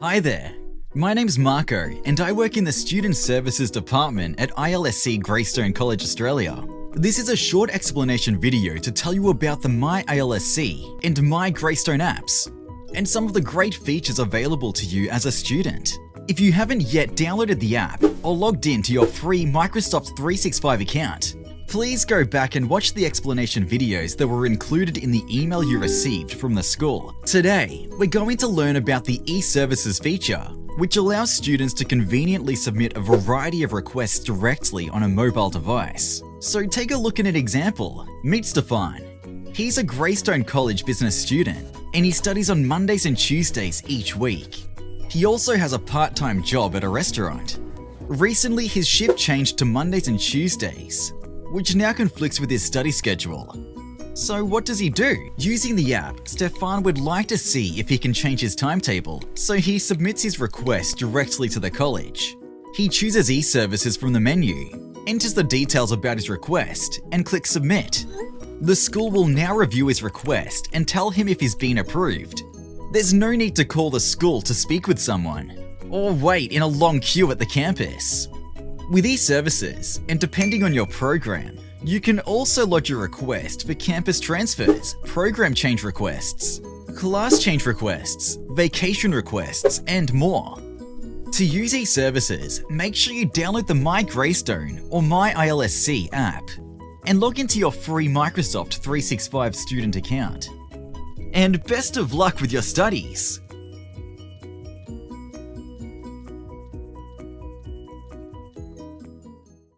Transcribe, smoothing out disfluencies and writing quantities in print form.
Hi there, my name's Marco and I work in the Student Services Department at ILSC Greystone College Australia. This is a short explanation video to tell you about the myILSC and myGreystone apps, and some of the great features available to you as a student. If you haven't yet downloaded the app or logged in to your free Microsoft 365 account, please go back and watch the explanation videos that were included in the email you received from the school. Today, we're going to learn about the eServices feature, which allows students to conveniently submit a variety of requests directly on a mobile device. So take a look at an example. Meet Stefan. He's a Greystone College business student, and he studies on Mondays and Tuesdays each week. He also has a part-time job at a restaurant. Recently, his shift changed to Mondays and Tuesdays, which now conflicts with his study schedule. So what does he do? Using the app, Stefan would like to see if he can change his timetable, so he submits his request directly to the college. He chooses eServices from the menu, enters the details about his request, and clicks Submit. The school will now review his request and tell him if he's been approved. There's no need to call the school to speak with someone, or wait in a long queue at the campus. With eServices, and depending on your program, you can also lodge your request for campus transfers, program change requests, class change requests, vacation requests, and more. To use eServices, make sure you download the myGreystone or myILSC app and log into your free Microsoft 365 student account. And best of luck with your studies!